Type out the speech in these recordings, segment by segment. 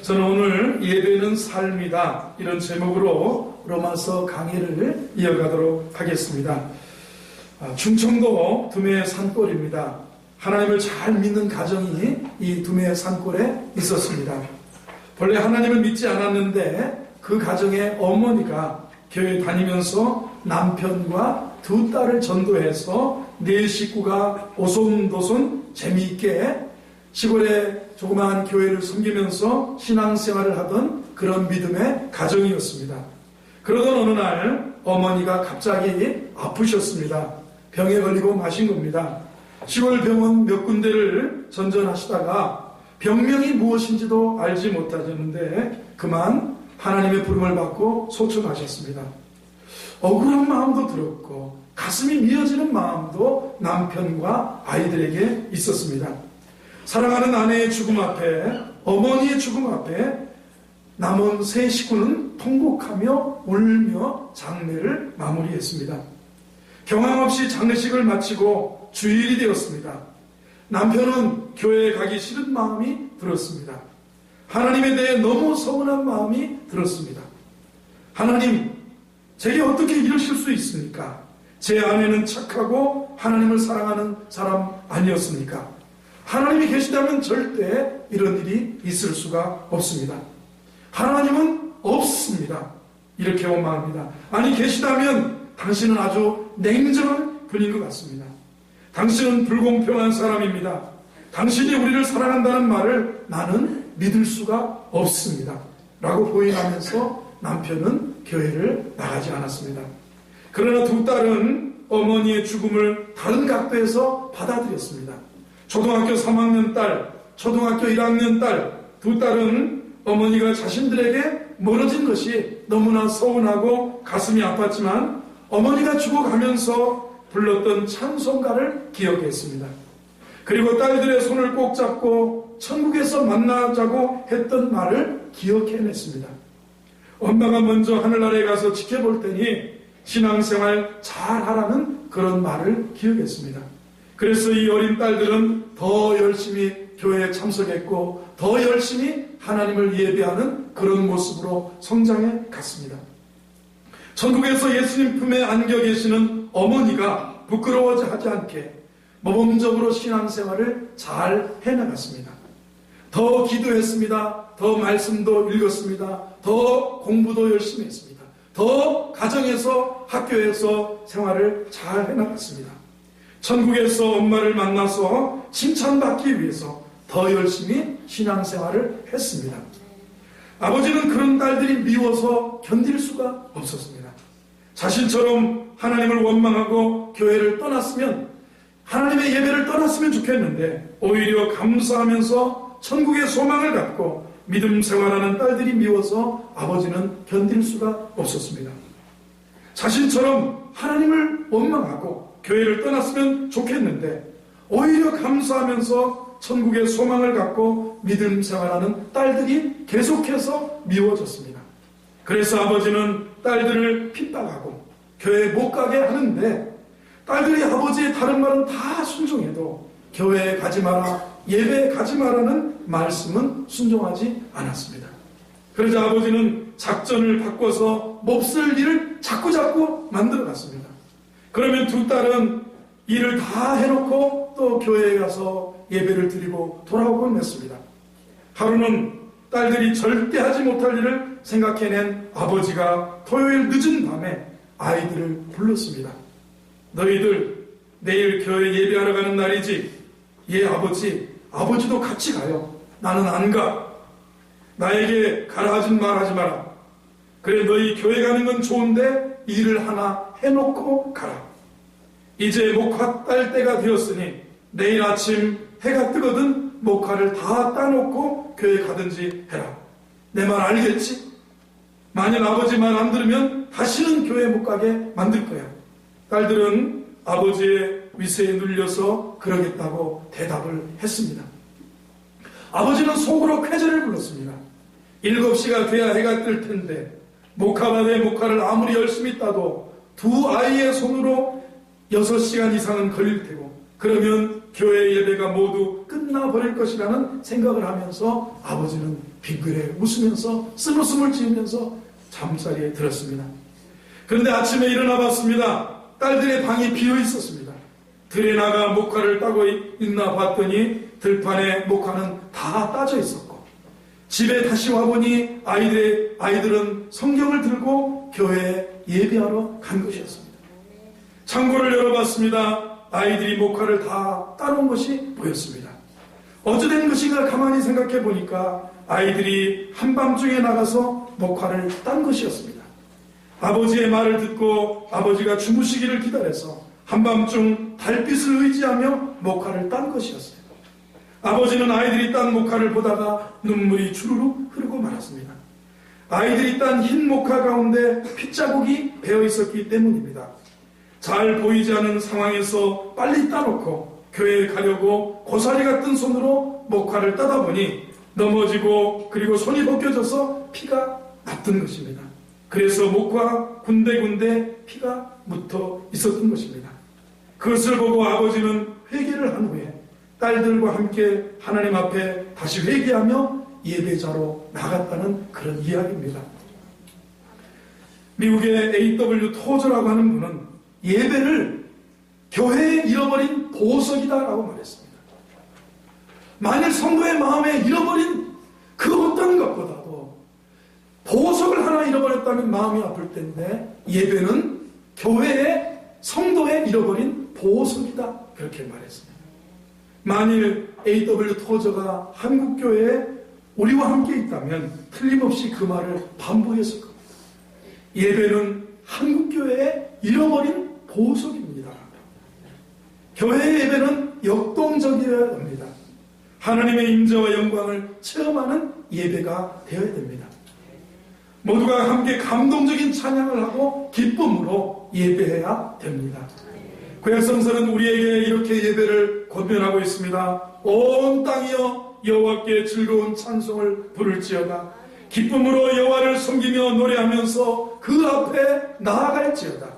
저는 오늘 예배는 삶이다 이런 제목으로 로마서 강의를 이어가도록 하겠습니다. 충청도 두메 산골입니다. 하나님을 잘 믿는 가정이 이 두메 산골에 있었습니다. 본래 하나님을 믿지 않았는데 그 가정의 어머니가 교회 다니면서 남편과 두 딸을 전도해서 네 식구가 오손도손 재미있게 시골의 조그마한 교회를 섬기면서 신앙생활을 하던 그런 믿음의 가정이었습니다. 그러던 어느 날 어머니가 갑자기 아프셨습니다. 병에 걸리고 마신 겁니다. 시골 병원 몇 군데를 전전하시다가 병명이 무엇인지도 알지 못하셨는데 그만 하나님의 부름을 받고 소천하셨습니다. 억울한 마음도 들었고 가슴이 미어지는 마음도 남편과 아이들에게 있었습니다. 사랑하는 아내의 죽음 앞에, 어머니의 죽음 앞에 남은 세 식구는 통곡하며 울며 장례를 마무리했습니다. 경황 없이 장례식을 마치고 주일이 되었습니다. 남편은 교회에 가기 싫은 마음이 들었습니다. 하나님에 대해 너무 서운한 마음이 들었습니다. 하나님, 제게 어떻게 이러실 수 있습니까? 제 아내는 착하고 하나님을 사랑하는 사람 아니었습니까? 하나님이 계시다면 절대 이런 일이 있을 수가 없습니다. 하나님은 없습니다. 이렇게 원망합니다. 아니, 계시다면 당신은 아주 냉정한 분인 것 같습니다. 당신은 불공평한 사람입니다. 당신이 우리를 사랑한다는 말을 나는 믿을 수가 없습니다. 라고 부인하면서 남편은 교회를 나가지 않았습니다. 그러나 두 딸은 어머니의 죽음을 다른 각도에서 받아들였습니다. 초등학교 3학년 딸, 초등학교 1학년 딸, 두 딸은 어머니가 자신들에게 멀어진 것이 너무나 서운하고 가슴이 아팠지만 어머니가 죽어가면서 불렀던 찬송가를 기억했습니다. 그리고 딸들의 손을 꼭 잡고 천국에서 만나자고 했던 말을 기억해냈습니다. 엄마가 먼저 하늘나라에 가서 지켜볼 테니 신앙생활 잘하라는 그런 말을 기억했습니다. 그래서 이 어린 딸들은 더 열심히 교회에 참석했고 더 열심히 하나님을 예배하는 그런 모습으로 성장해 갔습니다. 천국에서 예수님 품에 안겨 계시는 어머니가 부끄러워하지 않게 모범적으로 신앙생활을 잘 해나갔습니다. 더 기도했습니다. 더 말씀도 읽었습니다. 더 공부도 열심히 했습니다. 더 가정에서 학교에서 생활을 잘 해나갔습니다. 천국에서 엄마를 만나서 칭찬받기 위해서 더 열심히 신앙생활을 했습니다. 아버지는 그런 딸들이 미워서 견딜 수가 없었습니다. 자신처럼 하나님을 원망하고 교회를 떠났으면, 하나님의 예배를 떠났으면 좋겠는데 오히려 감사하면서 천국의 소망을 갖고 믿음 생활하는 딸들이 미워서 아버지는 견딜 수가 없었습니다. 자신처럼 하나님을 원망하고 교회를 떠났으면 좋겠는데 오히려 감사하면서 천국의 소망을 갖고 믿음 생활하는 딸들이 계속해서 미워졌습니다. 그래서 아버지는 딸들을 핍박하고 교회에 못 가게 하는데 딸들이 아버지의 다른 말은 다 순종해도 교회에 가지 마라, 예배에 가지 마라는 말씀은 순종하지 않았습니다. 그러자 아버지는 작전을 바꿔서 몹쓸 일을 자꾸 만들어갔습니다. 그러면 두 딸은 일을 다 해놓고 또 교회에 가서 예배를 드리고 돌아오곤 했습니다. 하루는 딸들이 절대 하지 못할 일을 생각해낸 아버지가 토요일 늦은 밤에 아이들을 불렀습니다. 너희들 내일 교회 예배하러 가는 날이지? 예, 아버지. 아버지도 같이 가요. 나는 안 가. 나에게 가라 하진 말하지 마라. 그래, 너희 교회 가는 건 좋은데 일을 하나 해놓고 가라. 이제 목화 딸 때가 되었으니 내일 아침 해가 뜨거든 목화를 다 따놓고 교회 가든지 해라. 내 말 알겠지? 만약 아버지 말 안 들으면 다시는 교회 못 가게 만들 거야. 딸들은 아버지의 위세에 눌려서 그러겠다고 대답을 했습니다. 아버지는 속으로 쾌재를 불렀습니다. 7시가 돼야 해가 뜰 텐데 목화밭에 목화를 아무리 열심히 따도 두 아이의 손으로 6시간 이상은 걸릴 테고, 그러면 교회 예배가 모두 끝나버릴 것이라는 생각을 하면서 아버지는 빙그레 웃으면서 쓴웃음을 지으면서 잠자리에 들었습니다. 그런데 아침에 일어나 봤습니다. 딸들의 방이 비어 있었습니다. 들에 나가 목화를 따고 있나 봤더니 들판에 목화는 다 따져 있었고, 집에 다시 와보니 아이들은 성경을 들고 교회에 예배하러 간 것이었습니다. 창고를 열어봤습니다. 아이들이 목화를 다 따놓은 것이 보였습니다. 어찌된 것인가 가만히 생각해 보니까 아이들이 한밤중에 나가서 목화를 딴 것이었습니다. 아버지의 말을 듣고 아버지가 주무시기를 기다려서 한밤중 달빛을 의지하며 목화를 딴 것이었어요. 아버지는 아이들이 딴 목화를 보다가 눈물이 주르륵 흐르고 말았습니다. 아이들이 딴 흰 목화 가운데 핏자국이 배어 있었기 때문입니다. 잘 보이지 않는 상황에서 빨리 따놓고 교회에 가려고 고사리 같은 손으로 목화를 따다 보니 넘어지고 그리고 손이 벗겨져서 피가 났던 것입니다. 그래서 목화 군데군데 피가 묻어 있었던 것입니다. 그것을 보고 아버지는 회개를 한 후에 딸들과 함께 하나님 앞에 다시 회개하며 예배자로 나갔다는 그런 이야기입니다. 미국의 A.W. 토저라고 하는 분은 예배를 교회에 잃어버린 보석이다라고 말했습니다. 만일 성도의 마음에 잃어버린 그 어떤 것보다도 보석을 하나 잃어버렸다면 마음이 아플 텐데, 예배는 교회의 성도에 잃어버린 보석이다, 그렇게 말했습니다. 만일 A.W. 토저가 한국교회에 우리와 함께 있다면 틀림없이 그 말을 반복했을 겁니다. 예배는 한국교회에 잃어버린 보석입니다. 교회의 예배는 역동적이어야 합니다. 하나님의 임재와 영광을 체험하는 예배가 되어야 됩니다. 모두가 함께 감동적인 찬양을 하고 기쁨으로 예배해야 됩니다. 구약성서는 우리에게 이렇게 예배를 권면하고 있습니다. 온 땅이여 여호와께 즐거운 찬송을 부를지어다. 기쁨으로 여호와를 섬기며 노래하면서 그 앞에 나아갈지어다.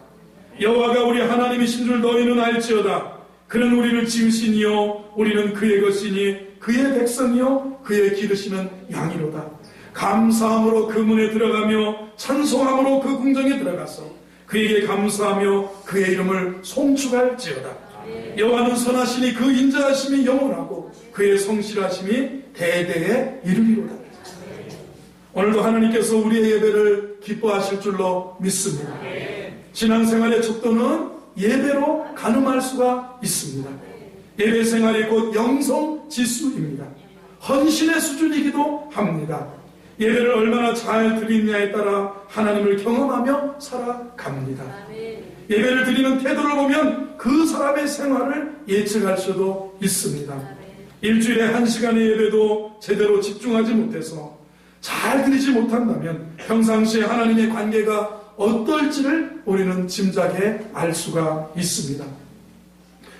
여호와가 우리 하나님이신 줄 너희는 알지어다. 그는 우리를 지으시니요 우리는 그의 것이니 그의 백성이요 그의 기르시는 양이로다. 감사함으로 그 문에 들어가며 찬송함으로 그 궁정에 들어가서 그에게 감사하며 그의 이름을 송축할지어다. 여호와는 선하시니 그 인자하심이 영원하고 그의 성실하심이 대대에 이르리로다. 오늘도 하나님께서 우리의 예배를 기뻐하실 줄로 믿습니다. 신앙생활의 척도는 예배로 가늠할 수가 있습니다. 예배 생활이 곧 영성 지수입니다. 헌신의 수준이기도 합니다. 예배를 얼마나 잘 드리느냐에 따라 하나님을 경험하며 살아갑니다. 예배를 드리는 태도를 보면 그 사람의 생활을 예측할 수도 있습니다. 일주일에 1시간의 예배도 제대로 집중하지 못해서 잘 드리지 못한다면 평상시에 하나님의 관계가 어떨지를 우리는 짐작해 알 수가 있습니다.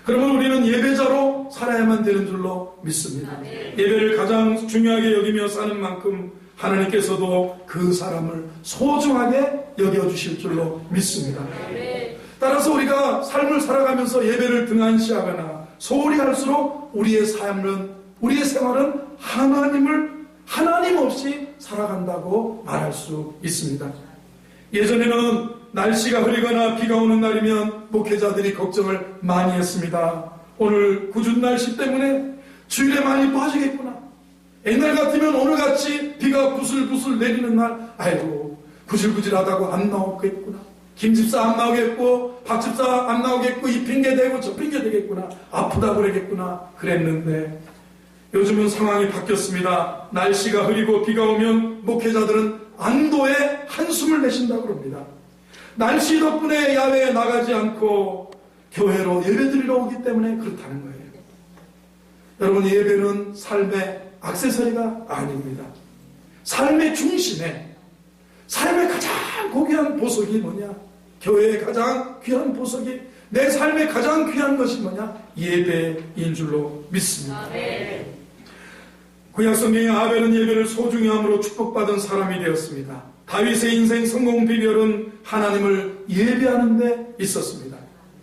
그러면 우리는 예배자로 살아야만 되는 줄로 믿습니다. 예배를 가장 중요하게 여기며 사는 만큼 하나님께서도 그 사람을 소중하게 여겨주실 줄로 믿습니다. 따라서 우리가 삶을 살아가면서 예배를 등한시하거나 소홀히 할수록 우리의 생활은 하나님 없이 살아간다고 말할 수 있습니다. 예전에는 날씨가 흐리거나 비가 오는 날이면 목회자들이 걱정을 많이 했습니다. 오늘 궂은 날씨 때문에 주일에 많이 빠지겠구나. 옛날 같으면 오늘같이 비가 부슬부슬 내리는 날, 아이고 구질구질하다고 안 나오겠구나. 김집사 안 나오겠고 박집사 안 나오겠고 이 핑계 대고 저 핑계 대겠구나. 아프다고 그러겠구나 그랬는데 요즘은 상황이 바뀌었습니다. 날씨가 흐리고 비가 오면 목회자들은 안도의 한숨을 내쉰다고 합니다. 날씨 덕분에 야외에 나가지 않고 교회로 예배드리러 오기 때문에 그렇다는 거예요. 여러분, 예배는 삶의 액세서리가 아닙니다. 삶의 중심에, 삶의 가장 고귀한 보석이 뭐냐? 교회의 가장 귀한 보석이, 내 삶의 가장 귀한 것이 뭐냐? 예배인 줄로 믿습니다. 구약성경의 아벨은 예배를 소중히 함으로 축복받은 사람이 되었습니다. 다윗의 인생 성공 비결은 하나님을 예배하는 데 있었습니다.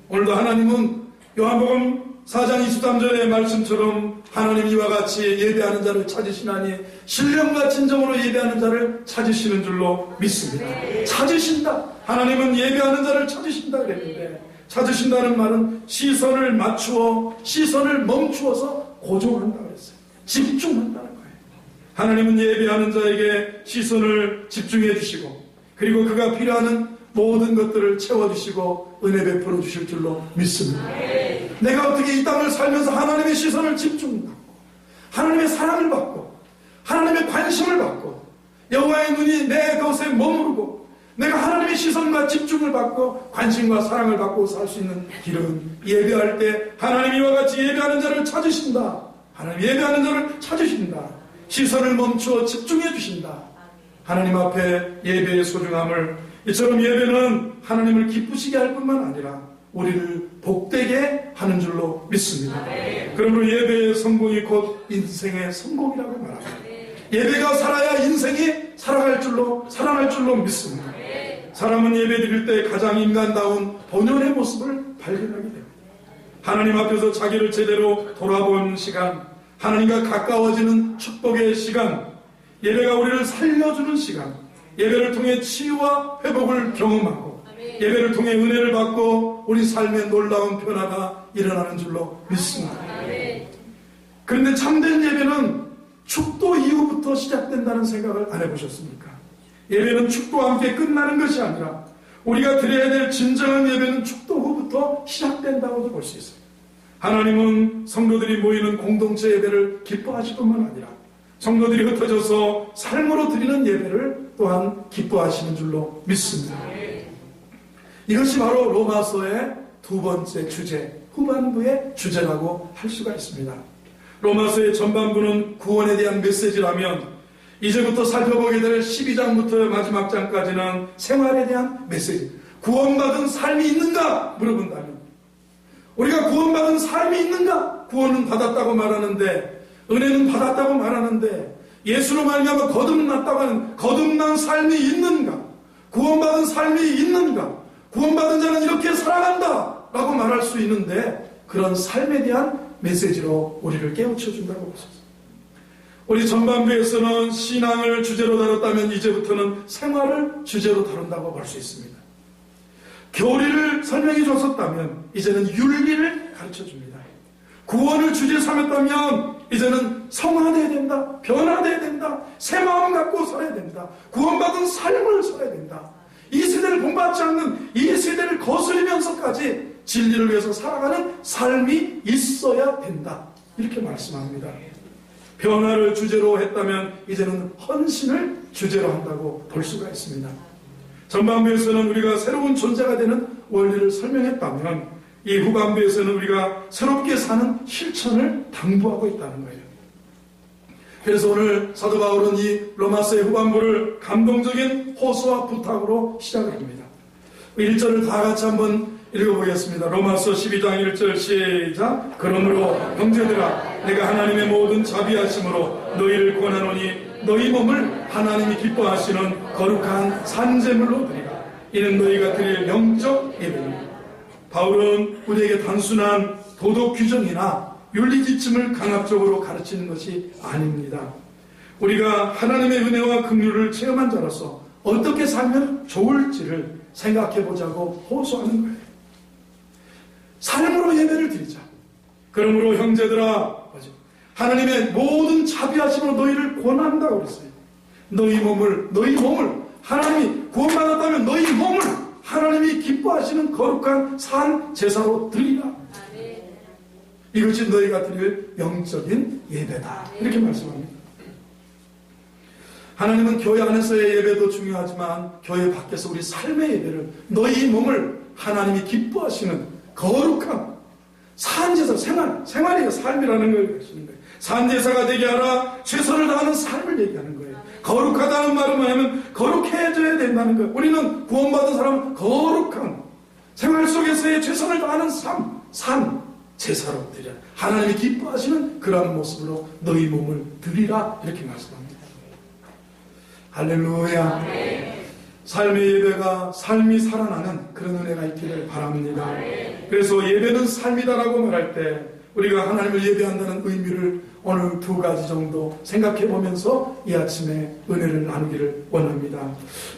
오늘도 하나님은 요한복음 4장 23절의 말씀처럼 하나님 이와 같이 예배하는 자를 찾으시나니 신령과 진정으로 예배하는 자를 찾으시는 줄로 믿습니다. 찾으신다. 하나님은 예배하는 자를 찾으신다 그랬는데, 찾으신다는 말은 시선을 맞추어, 시선을 멈추어서 고정한다 그랬어요. 집중한다는 거예요. 하나님은 예배하는 자에게 시선을 집중해 주시고, 그리고 그가 필요하는 모든 것들을 채워주시고 은혜 베풀어 주실 줄로 믿습니다. 내가 어떻게 이 땅을 살면서 하나님의 시선을 집중받고, 하나님의 사랑을 받고, 하나님의 관심을 받고, 여호와의 눈이 내 것에 머무르고, 내가 하나님의 시선과 집중을 받고 관심과 사랑을 받고 살 수 있는 길은 예배할 때 하나님 이와 같이 예배하는 자를 찾으신다. 하나님 예배하는 자를 찾으신다. 시선을 멈추어 집중해 주신다. 하나님 앞에 예배의 소중함을, 이처럼 예배는 하나님을 기쁘시게 할 뿐만 아니라 우리를 복되게 하는 줄로 믿습니다. 그러므로 예배의 성공이 곧 인생의 성공이라고 말합니다. 예배가 살아야 인생이 살아날 줄로 믿습니다. 사람은 예배 드릴 때 가장 인간다운 본연의 모습을 발견하게 됩니다. 하나님 앞에서 자기를 제대로 돌아보는 시간, 하나님과 가까워지는 축복의 시간, 예배가 우리를 살려주는 시간, 예배를 통해 치유와 회복을 경험하고 예배를 통해 은혜를 받고 우리 삶에 놀라운 변화가 일어나는 줄로 믿습니다. 그런데 참된 예배는 축도 이후부터 시작된다는 생각을 안 해보셨습니까? 예배는 축도와 함께 끝나는 것이 아니라 우리가 드려야 될 진정한 예배는 축도 후부터 시작된다고도 볼 수 있어요. 하나님은 성도들이 모이는 공동체 예배를 기뻐하실 뿐만 아니라 성도들이 흩어져서 삶으로 드리는 예배를 또한 기뻐하시는 줄로 믿습니다. 이것이 바로 로마서의 두 번째 주제, 후반부의 주제라고 할 수가 있습니다. 로마서의 전반부는 구원에 대한 메시지라면 이제부터 살펴보게 될 12장부터 마지막 장까지는 생활에 대한 메시지, 구원받은 삶이 있는가 물어본다면, 우리가 구원받은 삶이 있는가? 구원은 받았다고 말하는데, 은혜는 받았다고 말하는데, 예수로 말미암아 거듭났다고 하는 거듭난 삶이 있는가? 구원받은 삶이 있는가? 구원받은 자는 이렇게 살아간다 라고 말할 수 있는데, 그런 삶에 대한 메시지로 우리를 깨우쳐준다고 보셨습니다. 우리 전반부에서는 신앙을 주제로 다뤘다면 이제부터는 생활을 주제로 다룬다고 볼 수 있습니다. 교리를 설명해 줬었다면 이제는 윤리를 가르쳐줍니다. 구원을 주제 삼았다면 이제는 성화되어야 된다, 변화되어야 된다, 새 마음 갖고 살아야 된다, 구원받은 삶을 살아야 된다. 이 세대를 본받지 않는, 이 세대를 거스르면서까지 진리를 위해서 살아가는 삶이 있어야 된다, 이렇게 말씀합니다. 변화를 주제로 했다면 이제는 헌신을 주제로 한다고 볼 수가 있습니다. 전반부에서는 우리가 새로운 존재가 되는 원리를 설명했다면 이 후반부에서는 우리가 새롭게 사는 실천을 당부하고 있다는 거예요. 그래서 오늘 사도 바울은 이 로마서의 후반부를 감동적인 호소와 부탁으로 시작을 합니다. 1절을 다 같이 한번 읽어보겠습니다. 로마서 12장 1절 시작. 그러므로 형제들아, 내가 하나님의 모든 자비하심으로 너희를 권하노니 너희 몸을 하나님이 기뻐하시는 거룩한 산제물로 드리라. 이는 너희가 드릴 영적 예배입니다. 바울은 우리에게 단순한 도덕 규정이나 윤리 지침을 강압적으로 가르치는 것이 아닙니다. 우리가 하나님의 은혜와 긍휼을 체험한 자로서 어떻게 살면 좋을지를 생각해 보자고 호소하는 거예요. 삶으로 예배를 드리자. 그러므로 형제들아, 하나님의 모든 자비하심으로 너희를 권한다고 그랬어요. 너희 몸을 하나님이 구원받았다면 너희 몸을 하나님이 기뻐하시는 거룩한 산 제사로 드리라. 이것이 너희가 드릴 영적인 예배다, 이렇게 말씀합니다. 하나님은 교회 안에서의 예배도 중요하지만 교회 밖에서 우리 삶의 예배를, 너희 몸을 하나님이 기뻐하시는 거룩한 산제사, 생활이에요. 삶이라는 걸 얘기하시는 거예요. 산제사가 되게 하라, 최선을 다하는 삶을 얘기하는 거예요. 거룩하다는 말은 뭐냐면 거룩해져야 된다는 거예요. 우리는 구원받은 사람은 거룩한 생활 속에서의 최선을 다하는 삶, 제사로 드리라. 하나님이 기뻐하시는 그러한 모습으로 너희 몸을 드리라, 이렇게 말씀합니다. 할렐루야. 삶의 예배가 삶이 살아나는 그런 은혜가 있기를 바랍니다. 그래서 예배는 삶이다라고 말할 때 우리가 하나님을 예배한다는 의미를 오늘 두 가지 정도 생각해 보면서 이 아침에 은혜를 나누기를 원합니다.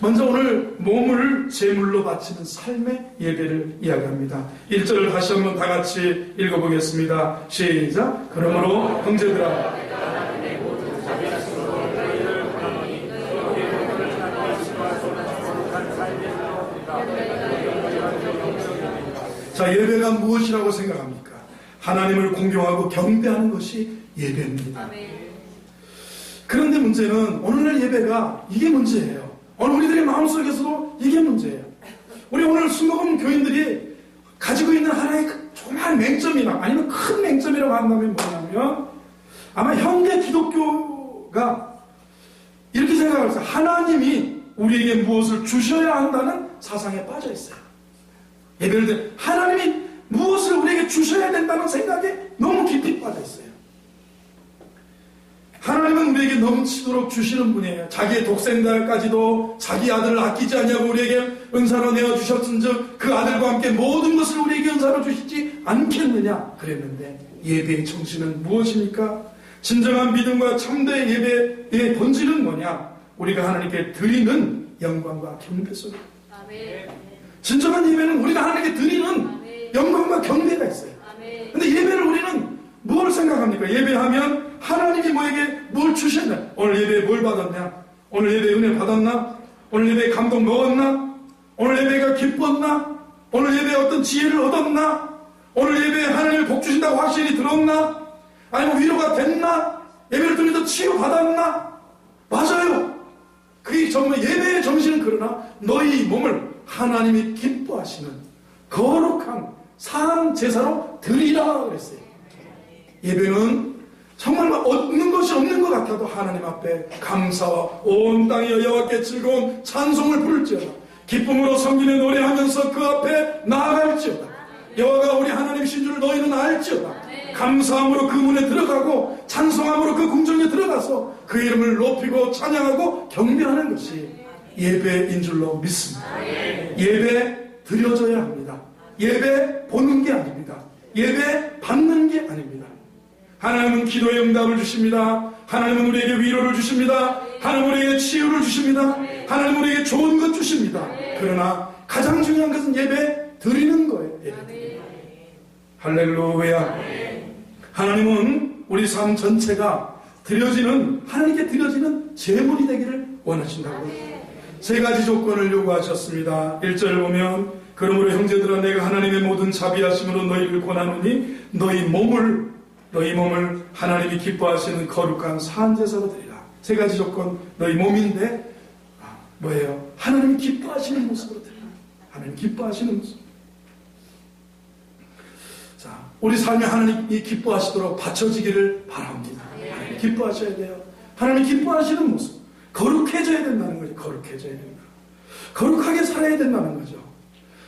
먼저 오늘 몸을 제물로 바치는 삶의 예배를 이야기합니다. 1절을 다시 한번 다 같이 읽어보겠습니다. 시작. 그러므로 형제들아, 자, 예배가 무엇이라고 생각합니까? 하나님을 공경하고 경배하는 것이 예배입니다. 그런데 문제는 오늘날 예배가 이게 문제예요. 오늘 우리들의 마음속에서도 이게 문제예요. 우리 오늘 순복음 교인들이 가지고 있는 하나의 조그만 맹점이나 아니면 큰 맹점이라고 한다면 뭐냐면 아마 현대 기독교가 이렇게 생각을 했어요. 하나님이 우리에게 무엇을 주셔야 한다는 사상에 빠져 있어요. 예배를 들 하나님이 무엇을 우리에게 주셔야 된다는 생각에 너무 깊이 빠져 있어요. 하나님은 우리에게 넘치도록 주시는 분이에요. 자기의 독생자까지도 자기 아들을 아끼지 아니하고 우리에게 은사로 내어주셨은즉 그 아들과 함께 모든 것을 우리에게 은사로 주시지 않겠느냐 그랬는데, 예배의 정신은 무엇입니까? 진정한 믿음과 참된 예배의 본질은 뭐냐? 우리가 하나님께 드리는 영광과 경배 속에, 진정한 예배는 우리가 하나님께 드리는 영광과 경배가 있어요. 근데 예배를 우리는 뭘 생각합니까? 예배하면 하나님이 뭐에게 뭘 주셨냐? 오늘 예배에 뭘 받았냐? 오늘 예배에 은혜 받았나? 오늘 예배에 감동 먹었나? 오늘 예배가 기뻤나? 오늘 예배에 어떤 지혜를 얻었나? 오늘 예배에 하나님이 복 주신다고 확신이 들었나? 아니면 위로가 됐나? 예배를 드리면서 치유받았나? 맞아요. 그게 정말 예배의 정신은 그러나 너희 몸을 하나님이 기뻐하시는 거룩한 산 제사로 드리라 그랬어요. 예배는 정말 얻는 것이 없는 것 같아도 하나님 앞에 감사와 온 땅이 여호와께 즐거운 찬송을 부를지어다. 기쁨으로 섬기며 노래하면서 그 앞에 나아갈지어다. 여호와가 우리 하나님이신 줄을 너희는 알지어다. 감사함으로 그 문에 들어가고 찬송함으로 그 궁정에 들어가서 그 이름을 높이고 찬양하고 경배하는 것이 예배인 줄로 믿습니다. 예배 드려져야 합니다. 예배 보는 게 아닙니다. 예배 받는 게 아닙니다. 하나님은 기도의 응답을 주십니다. 하나님은 우리에게 위로를 주십니다. 하나님은 우리에게 치유를 주십니다. 하나님은 우리에게 좋은 것 주십니다. 그러나 가장 중요한 것은 예배 드리는 거예요. 예배. 할렐루야. 하나님은 우리 삶 전체가 드려지는, 하나님께 드려지는 제물이 되기를 원하신다고 세 가지 조건을 요구하셨습니다. 1절을 보면 그러므로 형제들아 내가 하나님의 모든 자비하심으로 너희를 권하노니 너희 몸을 하나님이 기뻐하시는 거룩한 산제사로 드리라. 세 가지 조건. 너희 몸인데 뭐예요? 하나님이 기뻐하시는 모습으로 드리라. 하나님 기뻐하시는 모습. 자, 우리 삶에 하나님이 기뻐하시도록 바쳐지기를 바랍니다. 하나님 기뻐하셔야 돼요. 하나님 기뻐하시는 모습. 거룩해져야 된다는 거죠. 거룩해져야 된다. 거룩하게 살아야 된다는 거죠.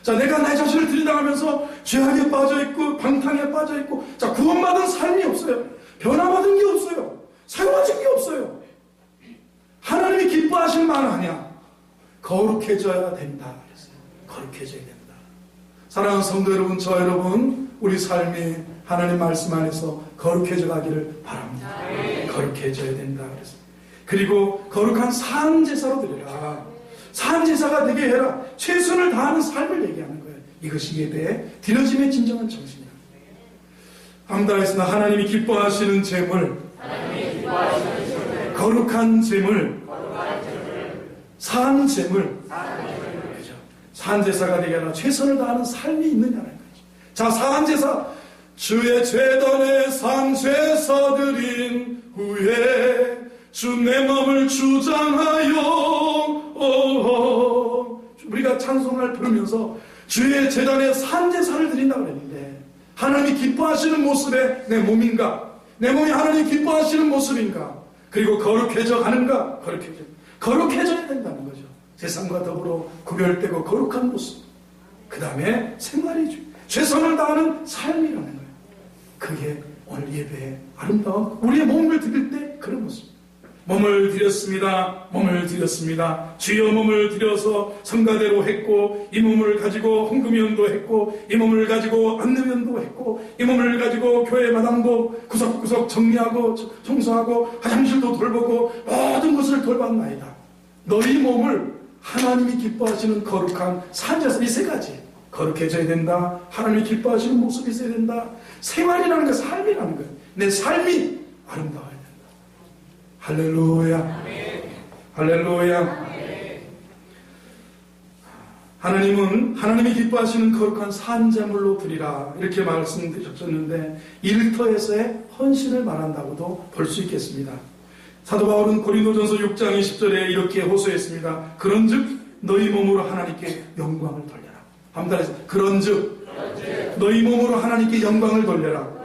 자, 내가 내 자신을 들여다보면서 죄악에 빠져있고 방탕에 빠져있고, 자, 구원받은 삶이 없어요. 변화받은 게 없어요. 새로워진 게 없어요. 하나님이 기뻐하실 만 아니야. 거룩해져야 된다 그랬어요. 거룩해져야 된다. 사랑하는 성도 여러분, 저 여러분, 우리 삶이 하나님 말씀 안에서 거룩해져 가기를 바랍니다. 거룩해져야 된다 그랬어요. 그리고 거룩한 산제사로 드리라. 산제사가 되게 해라. 최선을 다하는 삶을 얘기하는 거예요. 이것이 예배의 드려짐의 진정한 정신이다. 함다했으나 하나님이 기뻐하시는 제물, 거룩한 제물, 산제물, 그죠? 산제사가 되게 하라. 최선을 다하는 삶이 있느냐는 거죠. 자, 산제사, 주의 제단에 산제사 드린 후에 주 내 마음을 주장하여 우리가 찬송을 부르면서 주의 제단에 산제사를 드린다고 그랬는데, 하나님이 기뻐하시는 모습에 내 몸인가? 내 몸이 하나님 기뻐하시는 모습인가? 그리고 거룩해져 가는가? 거룩해져야 된다는 거죠. 세상과 더불어 구별되고 거룩한 모습. 그 다음에 생활이 최선을 다하는 삶이라는 거예요. 그게 오늘 예배의 아름다운, 우리의 몸을 드릴 때 그런 모습. 몸을 드렸습니다. 몸을 드렸습니다. 주여 몸을 드려서 성가대로 했고, 이 몸을 가지고 헌금연도 했고, 이 몸을 가지고 안내면도 했고, 이 몸을 가지고 교회 마당도 구석구석 정리하고 청소하고 화장실도 돌보고 모든 것을 돌봤나이다. 너희 몸을 하나님이 기뻐하시는 거룩한 산제사, 이 세 가지 거룩해져야 된다. 하나님이 기뻐하시는 모습이 있어야 된다. 생활이라는 게 삶이라는 거예요. 내 삶이 아름다워야 된다. 할렐루야. 할렐루야. 하나님은 하나님이 기뻐하시는 거룩한 산제물로 드리라 이렇게 말씀드렸었는데, 일터에서의 헌신을 말한다고도 볼 수 있겠습니다. 사도 바울은 고린도전서 6장 20절에 이렇게 호소했습니다. 그런즉 너희 몸으로 하나님께 영광을 돌려라. 한번 따라해서 그런즉 너희 몸으로 하나님께 영광을 돌려라.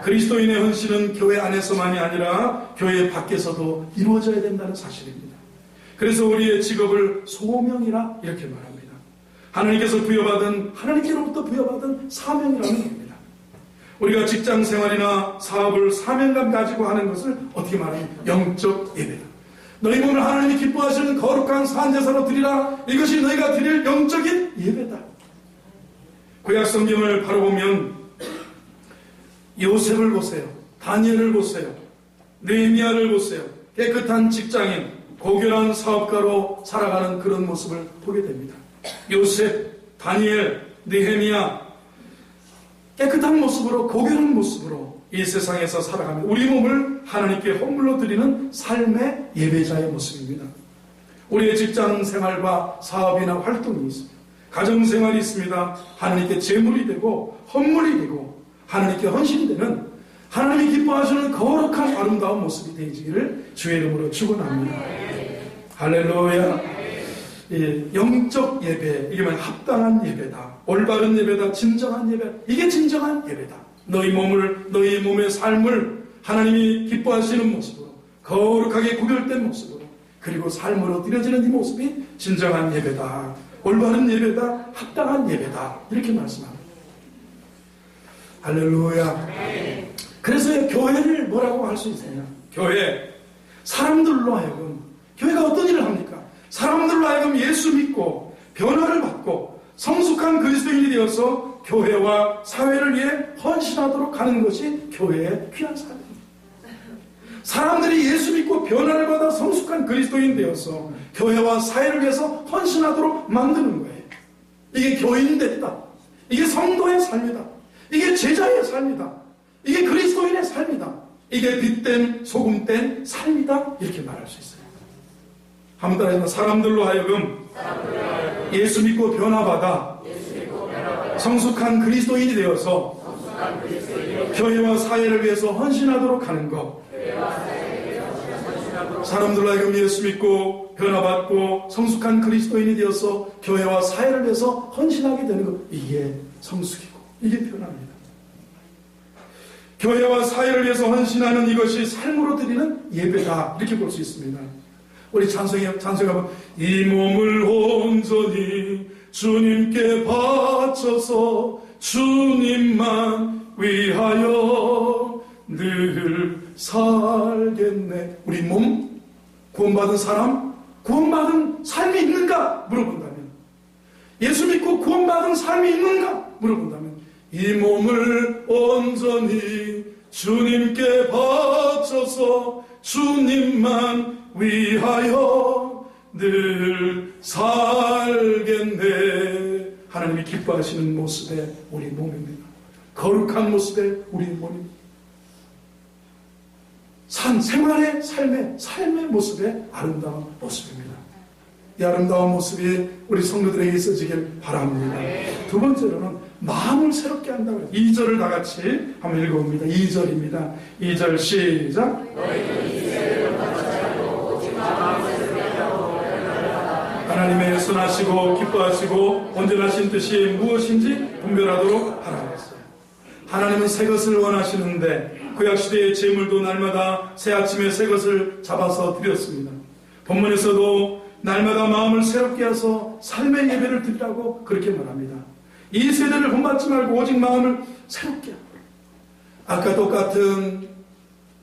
그리스도인의 헌신은 교회 안에서만이 아니라 교회 밖에서도 이루어져야 된다는 사실입니다. 그래서 우리의 직업을 소명이라 이렇게 말합니다. 하나님께로부터 부여받은 사명이라는 겁니다. 우리가 직장 생활이나 사업을 사명감 가지고 하는 것을 어떻게 말하면 영적 예배다. 너희 몸을 하나님이 기뻐하시는 거룩한 산제사로 드리라. 이것이 너희가 드릴 영적인 예배다. 구약 성경을 바로 보면 요셉을 보세요. 다니엘을 보세요. 느헤미야를 보세요. 깨끗한 직장인, 고결한 사업가로 살아가는 그런 모습을 보게 됩니다. 요셉, 다니엘, 느헤미야, 깨끗한 모습으로, 고결한 모습으로 이 세상에서 살아가며 우리 몸을 하나님께 헌물로 드리는 삶의 예배자의 모습입니다. 우리의 직장 생활과 사업이나 활동이 있습니다. 가정 생활이 있습니다. 하나님께 제물이 되고 헌물이 되고 하나님께 헌신이 되는 하나님이 기뻐하시는 거룩한 아름다운 모습이 되시기를 주의 이름으로 축원합니다. 할렐루야. 영적 예배, 이게 뭐 합당한 예배다, 올바른 예배다, 진정한 예배, 이게 진정한 예배다. 너희 몸의 삶을 하나님이 기뻐하시는 모습으로, 거룩하게 구별된 모습으로, 그리고 삶으로 드려지는 이 모습이 진정한 예배다, 올바른 예배다, 합당한 예배다, 이렇게 말씀합니다. 할렐루야. 그래서 교회를 뭐라고 할 수 있느냐? 교회, 사람들로 하여금, 교회가 어떤 일을 합니까? 사람들로 하여금 예수 믿고 변화를 받고 성숙한 그리스도인이 되어서 교회와 사회를 위해 헌신하도록 하는 것이 교회의 귀한 사역입니다. 사람들이 예수 믿고 변화를 받아 성숙한 그리스도인 되어서 교회와 사회를 위해서 헌신하도록 만드는 거예요. 이게 교인됐다. 이게 성도의 삶이다. 이게 제자의 삶이다. 이게 그리스도인의 삶이다. 이게 빛된 소금된 삶이다. 이렇게 말할 수 있어요. 한번 따라해서 사람들로 하여금 예수 믿고 변화받아 성숙한 그리스도인이 되어서 교회와 사회를 위해서 헌신하도록 하는 것. 사람들로 하여금 예수 믿고 변화받고 성숙한 그리스도인이 되어서 교회와 사회를 위해서 헌신하게 되는 것. 이게 성숙이고 이게 변화입니다. 교회와 사회를 위해서 헌신하는 이것이 삶으로 드리는 예배다. 이렇게 볼 수 있습니다. 우리 찬송에 보면 이 몸을 온전히 주님께 바쳐서 주님만 위하여 늘 살겠네. 우리 몸, 구원받은 사람, 구원받은 삶이 있는가 물어본다면, 예수 믿고 구원받은 삶이 있는가 물어본다면, 이 몸을 온전히 주님께 바쳐서 주님만 위하여 늘 살겠네. 하나님이 기뻐하시는 모습의 우리 몸입니다. 거룩한 모습의 우리 몸입니다. 생활의 삶의 모습의 아름다운 모습입니다. 이 아름다운 모습이 우리 성도들에게 있어지길 바랍니다. 두 번째로는 마음을 새롭게 한다고 해요. 2절을 다 같이 한번 읽어봅니다. 2절입니다. 2절 시작. 하나님의 선하시고 기뻐하시고 온전하신 뜻이 무엇인지 분별하도록 하라 했어요. 하나님은 새 것을 원하시는데 구약시대의 제물도 날마다 새 아침에 새 것을 잡아서 드렸습니다. 본문에서도 날마다 마음을 새롭게 해서 삶의 예배를 드리라고 그렇게 말합니다. 이 세대를 본받지 말고 오직 마음을 새롭게 하고, 아까 똑같은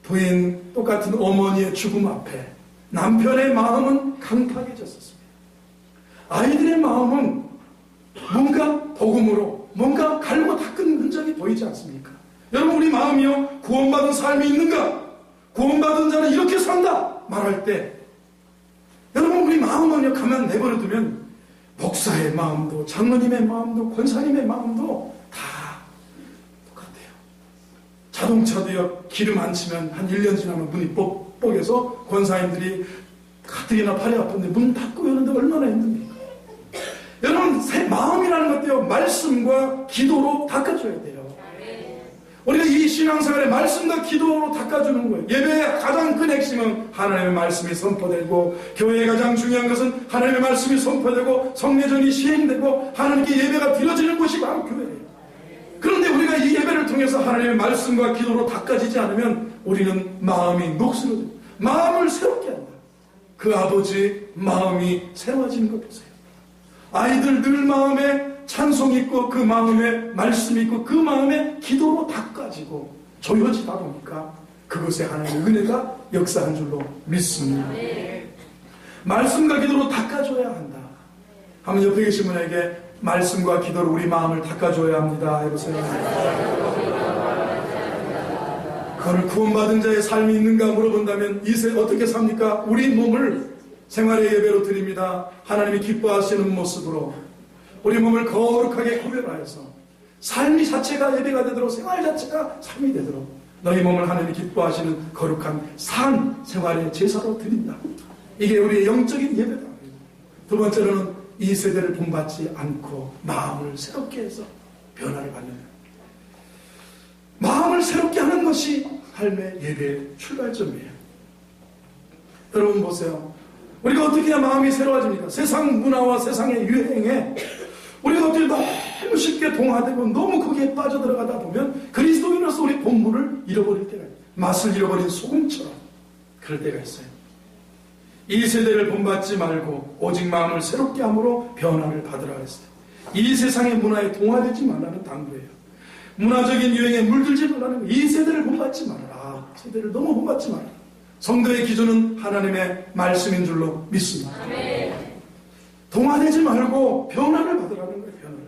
부인, 똑같은 어머니의 죽음 앞에 남편의 마음은 강팍해졌었습니다. 아이들의 마음은 뭔가 복음으로 뭔가 갈고 닦은 흔적이 보이지 않습니까? 여러분, 우리 마음이요, 구원받은 삶이 있는가? 구원받은 자는 이렇게 산다 말할 때, 여러분, 우리 마음은요, 가만 내버려두면 목사의 마음도 장로님의 마음도 권사님의 마음도 다 똑같아요. 자동차도요, 기름 안 치면 한 1년 지나면 문이 뻑뻑해서 권사님들이 가뜩이나 팔이 아픈데 문 닫고 여는데 얼마나 힘듭니까? 여러분, 마음이라는 것도요, 말씀과 기도로 닦아줘야 돼요. 우리가 이 신앙생활의 말씀과 기도로 닦아주는 거예요. 예배의 가장 큰 핵심은 하나님의 말씀이 선포되고, 교회의 가장 중요한 것은 하나님의 말씀이 선포되고 성례전이 시행되고 하나님께 예배가 드려지는 것이 바로 교회예요. 그런데 우리가 이 예배를 통해서 하나님의 말씀과 기도로 닦아지지 않으면 우리는 마음이 녹슬어져요. 마음을 새롭게 한다. 그 아버지 마음이 새로워지는 것 보세요. 아이들 늘 마음에 찬송이 있고 그 마음에 말씀이 있고 그 마음에 기도로 닦아지고 조여지다 보니까 그것에 하나님의 은혜가 역사한 줄로 믿습니다. 말씀과 기도로 닦아줘야 한다. 한번 옆에 계신 분에게 말씀과 기도로 우리 마음을 닦아줘야 합니다. 해보세요. 그걸 구원받은 자의 삶이 있는가 물어본다면 이세 어떻게 삽니까? 우리 몸을 생활의 예배로 드립니다. 하나님이 기뻐하시는 모습으로 우리 몸을 거룩하게 구별하여서 삶이 자체가 예배가 되도록, 생활 자체가 삶이 되도록 너희 몸을 하나님이 기뻐하시는 거룩한 산 생활의 제사로 드린다. 이게 우리의 영적인 예배다. 두 번째로는 이 세대를 본받지 않고 마음을 새롭게 해서 변화를 받는 것. 마음을 새롭게 하는 것이 삶의 예배의 출발점이에요. 여러분 보세요. 우리가 어떻게 해야 마음이 새로워집니까? 세상 문화와 세상의 유행에 우리가 어떻게 너무 쉽게 동화되고 너무 거기에 빠져들어가다 보면 그리스도인으로서 우리 본분을 잃어버릴 때가 있어요. 맛을 잃어버린 소금처럼 그럴 때가 있어요. 이 세대를 본받지 말고 오직 마음을 새롭게 함으로 변화를 받으라 그랬어요. 이 세상의 문화에 동화되지 말라는 당부예요. 문화적인 유행에 물들지 말라는 거예요. 이 세대를 본받지 말아라. 세대를 너무 본받지 말아라. 성도의 기준은 하나님의 말씀인 줄로 믿습니다. 동화되지 말고 변화를 받으라는 거예요. 변화를.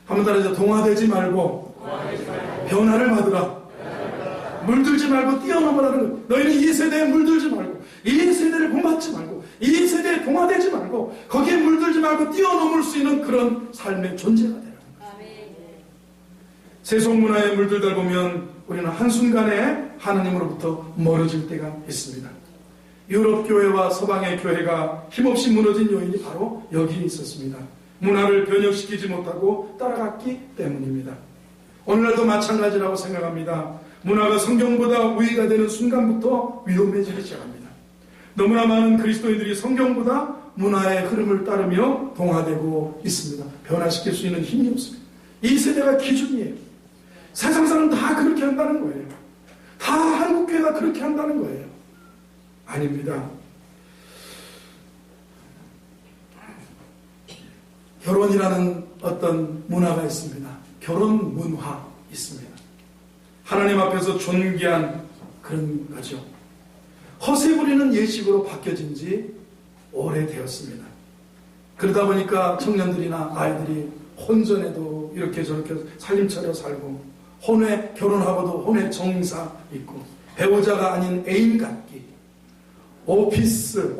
한번 따라서 동화되지 말고 변화를 받으라. 물들지 말고 뛰어넘으라는 거예요. 너희는 이 세대에 물들지 말고, 이 세대를 본받지 말고, 이 세대에 동화되지 말고, 거기에 물들지 말고 뛰어넘을 수 있는 그런 삶의 존재가 되라는 거예요. 세속문화에 물들다 보면 우리는 한순간에 하나님으로부터 멀어질 때가 있습니다. 유럽 교회와 서방의 교회가 힘없이 무너진 요인이 바로 여기에 있었습니다. 문화를 변혁시키지 못하고 따라갔기 때문입니다. 오늘날도 마찬가지라고 생각합니다. 문화가 성경보다 우위가 되는 순간부터 위험해지기 시작합니다. 너무나 많은 그리스도인들이 성경보다 문화의 흐름을 따르며 동화되고 있습니다. 변화시킬 수 있는 힘이 없습니다. 이 세대가 기준이에요. 세상 사람 다 그렇게 한다는 거예요. 다 한국교회가 그렇게 한다는 거예요. 아닙니다. 결혼이라는 어떤 문화가 있습니다. 결혼 문화 있습니다. 하나님 앞에서 존귀한 그런 거죠. 허세 부리는 예식으로 바뀌어진 지 오래되었습니다. 그러다 보니까 청년들이나 아이들이 혼전에도 이렇게 저렇게 살림차려 살고, 혼외 결혼하고도 혼외 정사 있고, 배우자가 아닌 애인 갖기, 오피스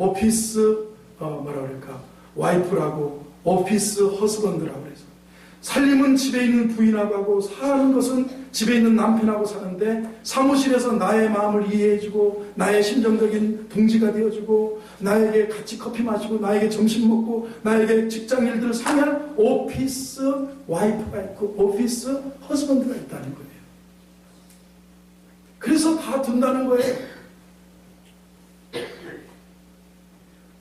뭐라 그럴까, 와이프라고 오피스 허스번드라고 그래서 살림은 집에 있는 부인하고 하고 사는 것은 집에 있는 남편하고 사는데, 사무실에서 나의 마음을 이해해주고 나의 심정적인 동지가 되어주고 나에게 같이 커피 마시고 나에게 점심 먹고 나에게 직장 일들을 상의할 오피스 와이프가 있고 오피스 허스번드가 있다는 거예요. 그래서 다 둔다는 거예요.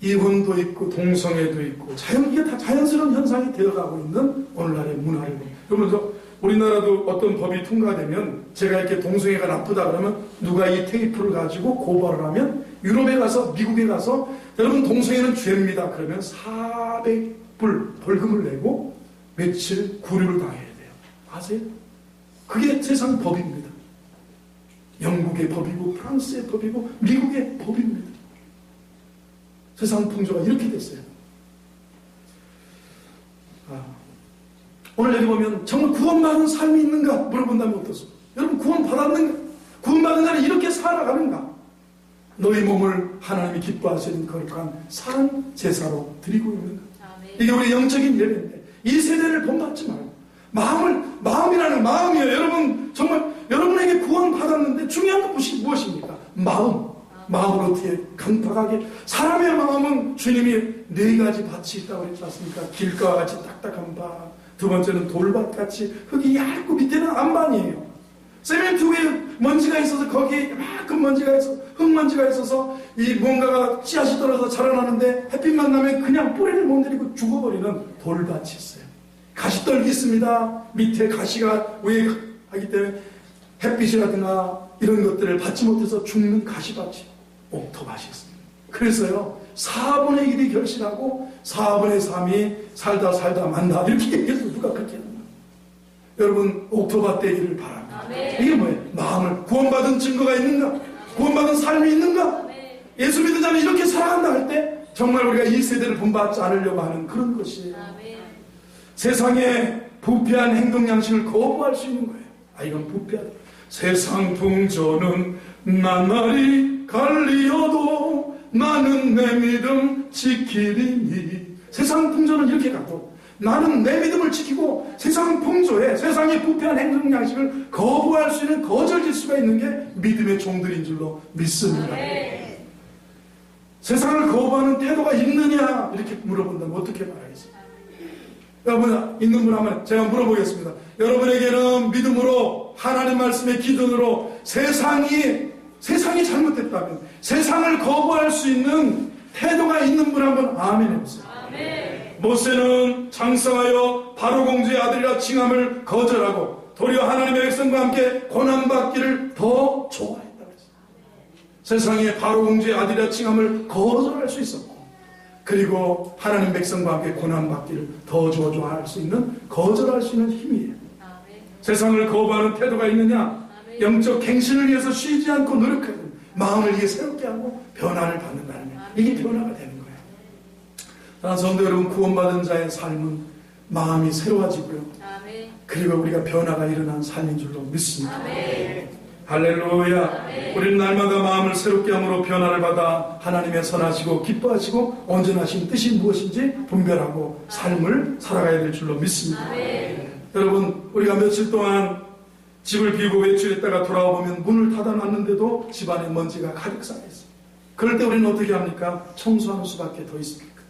이혼도 있고 동성애도 있고 이게 다 자연스러운 현상이 되어가고 있는 오늘날의 문화를. 그러면서 우리나라도 어떤 법이 통과되면, 제가 이렇게 동성애가 나쁘다 그러면 누가 이 테이프를 가지고 고발을 하면 유럽에 가서 미국에 가서 여러분 동성애는 죄입니다 그러면 400불 벌금을 내고 며칠 구류를 당해야 돼요. 아세요? 그게 세상 법입니다. 영국의 법이고 프랑스의 법이고 미국의 법입니다. 세상 풍조가 이렇게 됐어요. 오늘 여기 보면 정말 구원받은 삶이 있는가 물어본다면 어떻습니까? 여러분 구원받았는가? 구원받은 자는 이렇게 살아가는가? 너희 몸을 하나님이 기뻐하시는 거룩한 산 제사로 드리고 있는가? 이게 우리 영적인 예배인데 이 세대를 본받지 말고 마음이라는 마음이에요. 여러분 정말 여러분에게 구원받았는데 중요한 것이 무엇입니까? 마음으로 어떻게 강팍하게 사람의 마음은 주님이 4가지 밭이 있다고 그랬지 않습니까? 길가와 같이 딱딱한 밭, 두 번째는 돌밭같이 흙이 얇고 밑에는 안반이에요. 세멘트에 먼지가 있어서 거기에 이만큼 먼지가 있어서 흙먼지가 있어서 이 뭔가가 씨앗이 떨어져서 자라나는데 햇빛만 나면 그냥 뿌리를 못 내리고 죽어버리는 돌밭이 있어요. 가시떨기 있습니다. 밑에 가시가 위에 하기 때문에 햇빛이라든가 이런 것들을 받지 못해서 죽는 가시밭이 옥토밭이 있습니다. 그래서요 4분의 1이 결실하고 4분의 3이 살다 만다 이렇게 얘기해서 누가 그렇게 합니까? 여러분 옥토밭 되기를 바랍니다. 이게 뭐예요? 마음을 구원받은 증거가 있는가? 구원받은 삶이 있는가? 예수 믿은 자는 이렇게 살아간다 할 때 정말 우리가 이 세대를 본받지 않으려고 하는 그런 것이에요. 세상에 부패한 행동 양식을 거부할 수 있는 거예요. 이건 부패하다. 세상 풍조는 나날이 갈리어도 나는 내 믿음 지키리니. 세상 풍조는 이렇게 가도 나는 내 믿음을 지키고 세상 풍조에 세상의 부패한 행동 양식을 거부할 수 있는 거절 질수가 있는 게 믿음의 종들인 줄로 믿습니다. 세상을 거부하는 태도가 있느냐 이렇게 물어본다면 어떻게 말하겠습니까? 여러분 있는 분 한번 제가 물어보겠습니다. 여러분에게는 믿음으로 하나님 말씀의 기준으로 세상이 잘못됐다면 세상을 거부할 수 있는 태도가 있는 분 한번 아멘 해보세요. 모세는 장성하여 바로 공주의 아들이라 칭함을 거절하고 도리어 하나님의 백성과 함께 고난받기를 더 좋아했다고 했어요. 세상에 바로 공주의 아들이라 칭함을 거절할 수 있었고 그리고 하나님 백성과 함께 고난받기를 더 좋아할 수 있는 거절할 수 있는 힘이에요. 세상을 거부하는 태도가 있느냐? 영적 갱신을 위해서 쉬지 않고 노력하는 마음을 이게 새롭게 하고 변화를 받는다는 거예요. 이게 변화가 되는 거예요. 사랑하는 성도 여러분, 구원받은 자의 삶은 마음이 새로워지고요. 그리고 우리가 변화가 일어난 삶인 줄로 믿습니다. 할렐루야. 우리는 날마다 마음을 새롭게 함으로 변화를 받아 하나님의 선하시고 기뻐하시고 온전하신 뜻이 무엇인지 분별하고 삶을 살아가야 될 줄로 믿습니다. 여러분 우리가 며칠 동안 집을 비우고 외출했다가 돌아와 보면 문을 닫아놨는데도 집안에 먼지가 가득 쌓여있어요. 그럴 때 우리는 어떻게 합니까? 청소하는 수밖에 더 있습니까?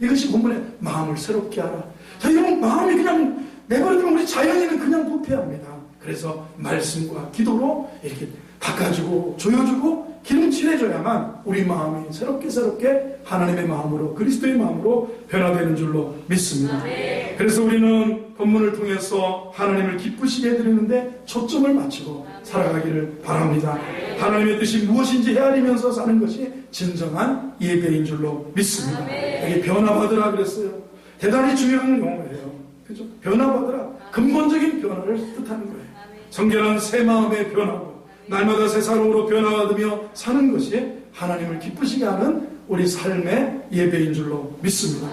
이것이 본문에 마음을 새롭게 하라. 자, 여러분 마음이 그냥 내버려두면 우리 자연인은 그냥 부패합니다. 그래서 말씀과 기도로 이렇게 닦아주고 조여주고 기름칠해줘야만 우리 마음이 새롭게 하나님의 마음으로 그리스도의 마음으로 변화되는 줄로 믿습니다. 그래서 우리는 본문을 통해서 하나님을 기쁘시게 해드리는데 초점을 맞추고 살아가기를 바랍니다. 하나님의 뜻이 무엇인지 헤아리면서 사는 것이 진정한 예배인 줄로 믿습니다. 여기 변화받으라 그랬어요. 대단히 중요한 용어예요. 그죠? 변화받으라. 근본적인 변화를 뜻하는 거예요. 정결한 새 마음의 변화고 날마다 새 사람으로 변화받으며 사는 것이 하나님을 기쁘시게 하는 우리 삶의 예배인 줄로 믿습니다.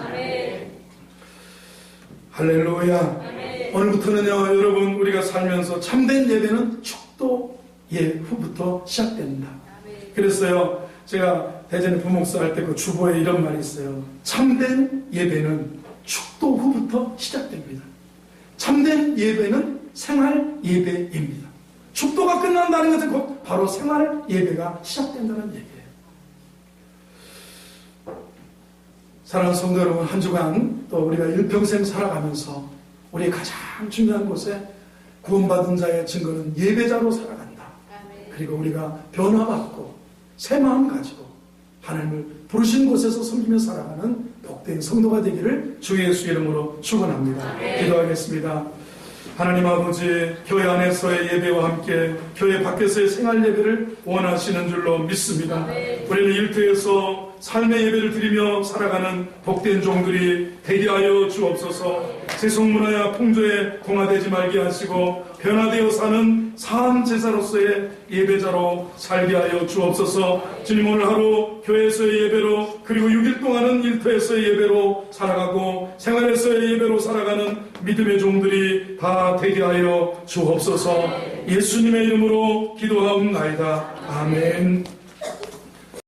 할렐루야. 오늘부터는요 여러분 우리가 살면서 참된 예배는 축도 후부터 시작됩니다. 그랬어요. 제가 대전에 부목사 할 때 그 주보에 이런 말이 있어요. 참된 예배는 축도 후부터 시작됩니다. 참된 예배는 생활 예배입니다. 축도가 끝난다는 것은 곧 바로 생활 예배가 시작된다는 얘기예요. 사랑하는 성도 여러분, 한 주간 또 우리가 일평생 살아가면서 우리의 가장 중요한 곳에 구원받은 자의 증거는 예배자로 살아간다. 그리고 우리가 변화받고 새 마음 가지고 하나님을 부르신 곳에서 섬기며 살아가는 복된 성도가 되기를 주 예수 이름으로 축원합니다. 기도하겠습니다. 하나님 아버지, 교회 안에서의 예배와 함께 교회 밖에서의 생활 예배를 원하시는 줄로 믿습니다. 우리는 일터에서 삶의 예배를 드리며 살아가는 복된 종들이 되게 하여 주옵소서. 세속 문화야 풍조에 동화되지 말게 하시고 변화되어 사는 산 제사로서의 예배자로 살게 하여 주옵소서. 주님, 오늘 하루 교회에서의 예배로, 그리고 6일 동안은 일터에서의 예배로 살아가고 생활에서의 예배로 살아가는 믿음의 종들이 다 되게 하여 주옵소서. 예수님의 이름으로 기도하옵나이다. 아멘.